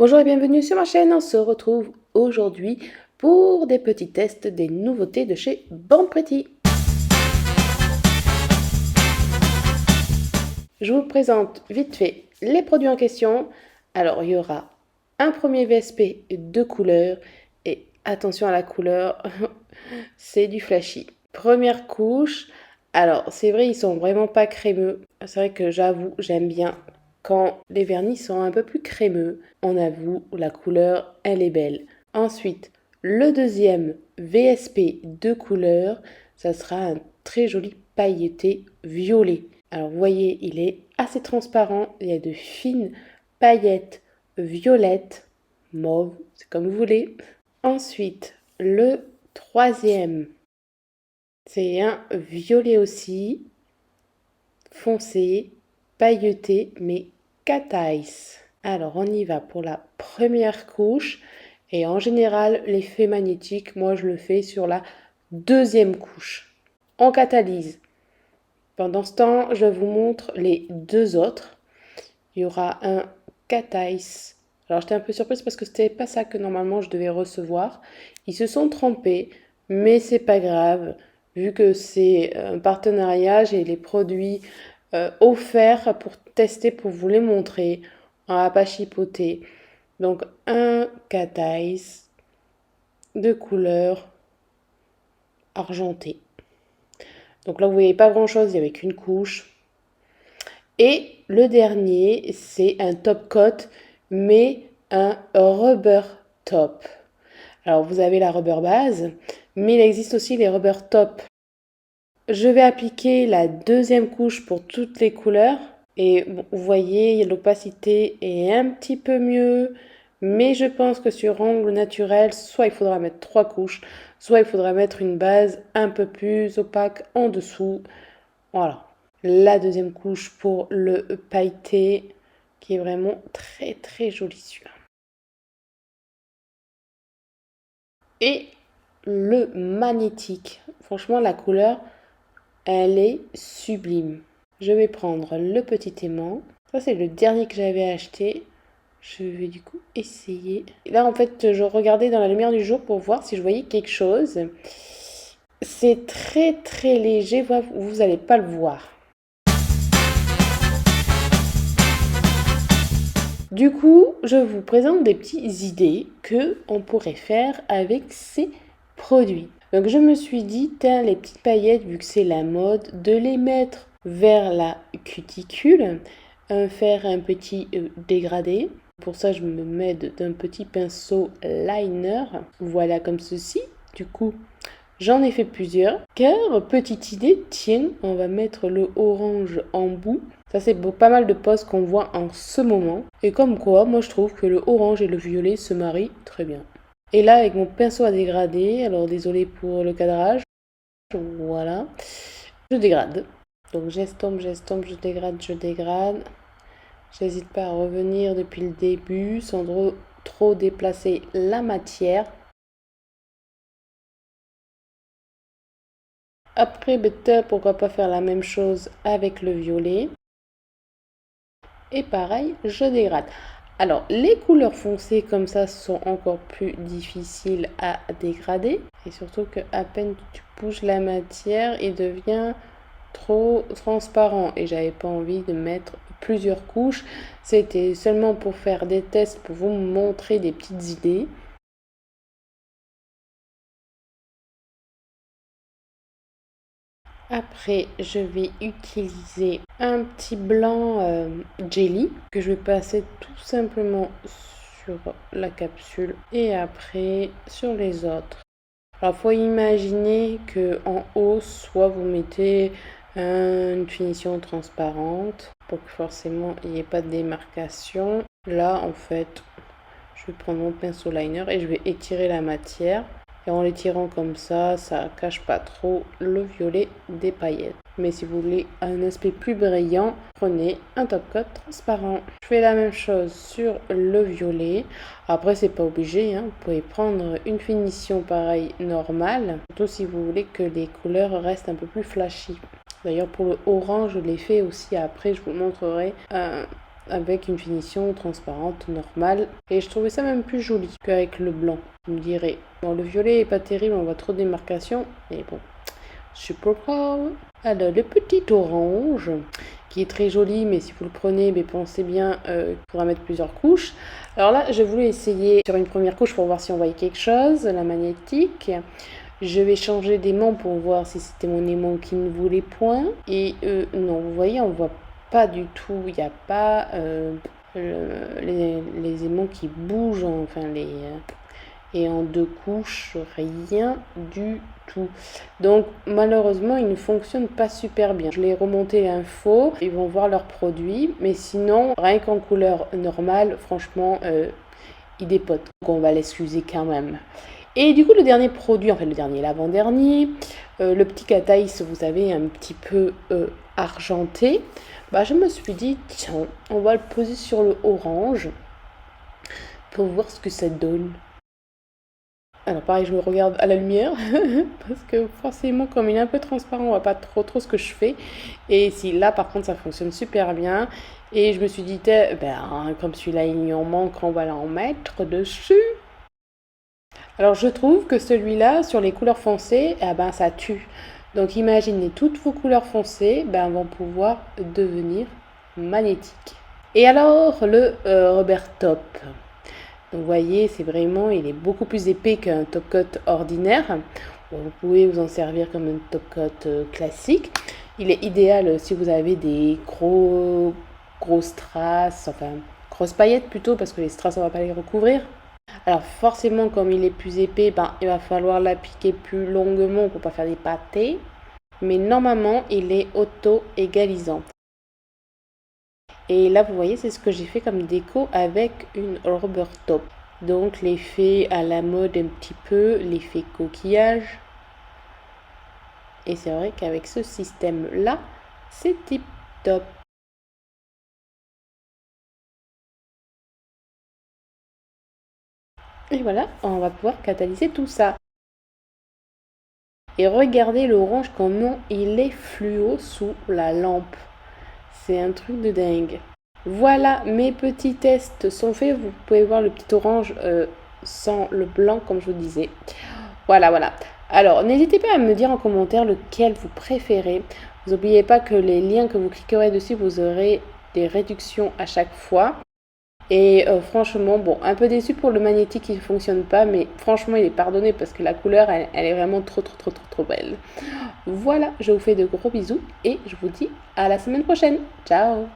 Bonjour et bienvenue sur ma chaîne, on se retrouve aujourd'hui pour des petits tests des nouveautés de chez Born Pretty. Je vous présente vite fait les produits en question. Alors il y aura un premier VSP de couleur et attention à la couleur, c'est du flashy. Première couche, alors c'est vrai ils sont vraiment pas crémeux, c'est vrai que j'avoue j'aime bien quand les vernis sont un peu plus crémeux. On avoue la couleur elle est belle. Ensuite le deuxième VSP de couleur, ça sera un très joli pailleté violet. Alors vous voyez, il est assez transparent, il y a de fines paillettes violettes, mauve, c'est comme vous voulez. Ensuite, le troisième, c'est un violet aussi, foncé, pailleté, mais cat eyes. Alors on y va pour la première couche, et en général, l'effet magnétique, moi je le fais sur la deuxième couche. On catalyse. Pendant ce temps, je vous montre les deux autres. Il y aura un cat eyes. Alors j'étais un peu surprise parce que c'était pas ça que normalement je devais recevoir. Ils se sont trompés, mais c'est pas grave. Vu que c'est un partenariat, j'ai les produits offerts pour tester, pour vous les montrer. On va pas chipoter. Donc un cat eyes de couleur argentée. Donc là, vous voyez pas grand-chose, il n'y avait qu'une couche. Et le dernier, c'est un top coat, mais un rubber top. Alors, vous avez la rubber base, mais il existe aussi les rubber top. Je vais appliquer la deuxième couche pour toutes les couleurs. Et bon, vous voyez, l'opacité est un petit peu mieux. Mais je pense que sur ongle naturel, soit il faudra mettre 3 couches, soit il faudra mettre une base un peu plus opaque en dessous. Voilà. La deuxième couche pour le pailleté, qui est vraiment très très joli celui-là. Et le magnétique. Franchement, la couleur, elle est sublime. Je vais prendre le petit aimant. Ça, c'est le dernier que j'avais acheté. Je vais du coup essayer. Et là, en fait, je regardais dans la lumière du jour pour voir si je voyais quelque chose. C'est très très léger, vous n'allez pas le voir. Du coup, je vous présente des petites idées que on pourrait faire avec ces produits. Donc je me suis dit, tiens, les petites paillettes, vu que c'est la mode, de les mettre vers la cuticule, faire un petit dégradé. Pour ça, je me mets d'un petit pinceau liner, voilà comme ceci. Du coup, j'en ai fait plusieurs. Car, petite idée, tiens, on va mettre le orange en bout. Ça, c'est pas mal de poses qu'on voit en ce moment. Et comme quoi, moi, je trouve que le orange et le violet se marient très bien. Et là, avec mon pinceau à dégrader, alors désolé pour le cadrage, voilà, je dégrade. Donc, j'estompe, je dégrade, je dégrade. J'hésite pas à revenir depuis le début sans trop déplacer la matière. Après, pourquoi pas faire la même chose avec le violet. Et pareil, je dégrade. Alors, les couleurs foncées comme ça sont encore plus difficiles à dégrader. Et surtout que à peine tu bouges la matière, il devient trop transparent. Et j'avais pas envie de mettre plusieurs couches. C'était seulement pour faire des tests, pour vous montrer des petites idées. Après, je vais utiliser un petit blanc jelly que je vais passer tout simplement sur la capsule et après sur les autres. Alors, faut imaginer que en haut, soit vous mettez une finition transparente pour que forcément il n'y ait pas de démarcation. Là, en fait, je vais prendre mon pinceau liner et je vais étirer la matière. Et en l'étirant comme ça cache pas trop le violet des paillettes. Mais si vous voulez un aspect plus brillant, prenez un top coat transparent. Je fais la même chose sur le violet. Après, c'est pas obligé, hein. Vous pouvez prendre une finition pareille normale, surtout si vous voulez que les couleurs restent un peu plus flashy. D'ailleurs, pour le orange, je l'ai fait aussi après, je vous montrerai. avec une finition transparente normale. Et je trouvais ça même plus joli qu'avec le blanc, vous me direz. Bon, le violet est pas terrible, on voit trop de démarcation, mais bon, c'est pas grave. Alors, le petit orange, qui est très joli, mais si vous le prenez, mais pensez bien qu'il faudra mettre plusieurs couches. Alors là, j'ai voulu essayer sur une première couche pour voir si on voyait quelque chose, la magnétique. Je vais changer d'aimant pour voir si c'était mon aimant qui ne voulait point. Et non, vous voyez, on voit pas du tout, il n'y a pas les aimants qui bougent, enfin et en deux couches, rien du tout. Donc malheureusement, il ne fonctionne pas super bien. Je l'ai remonté l'info, ils vont voir leurs produits, mais sinon, rien qu'en couleur normale, franchement, il dépote. Donc on va l'excuser quand même. Et du coup, le dernier produit, en fait le dernier, l'avant-dernier, le petit cat eyes, vous savez, un petit peu argenté, bah, je me suis dit, tiens, on va le poser sur le orange pour voir ce que ça donne. Alors pareil, je me regarde à la lumière, parce que forcément, comme il est un peu transparent, on voit pas trop ce que je fais. Et ici, là, par contre, ça fonctionne super bien. Et je me suis dit, ben, comme celui-là, il en manque, on va l'en mettre dessus. Alors je trouve que celui-là, sur les couleurs foncées, eh ben, ça tue. Donc imaginez, toutes vos couleurs foncées ben, vont pouvoir devenir magnétiques. Et alors le Rubber Top. Donc vous voyez, c'est vraiment, il est beaucoup plus épais qu'un top coat ordinaire. Bon, vous pouvez vous en servir comme un top coat classique. Il est idéal si vous avez des grosses strass, enfin grosses paillettes plutôt, parce que les strass on va pas les recouvrir. Alors forcément, comme il est plus épais, ben, il va falloir l'appliquer plus longuement pour pas faire des pâtés. Mais normalement, il est auto-égalisant. Et là, vous voyez, c'est ce que j'ai fait comme déco avec une Rubber Top. Donc l'effet à la mode un petit peu, l'effet coquillage. Et c'est vrai qu'avec ce système-là, c'est tip top. Et voilà, on va pouvoir catalyser tout ça. Et regardez l'orange, comment il est fluo sous la lampe. C'est un truc de dingue. Voilà, mes petits tests sont faits. Vous pouvez voir le petit orange sans le blanc, comme je vous disais. Voilà. Alors, n'hésitez pas à me dire en commentaire lequel vous préférez. Vous n'oubliez pas que les liens que vous cliquerez dessus, vous aurez des réductions à chaque fois. Et franchement, bon, un peu déçu pour le magnétique qui ne fonctionne pas, mais franchement, il est pardonné parce que la couleur, elle est vraiment trop belle. Voilà, je vous fais de gros bisous et je vous dis à la semaine prochaine. Ciao!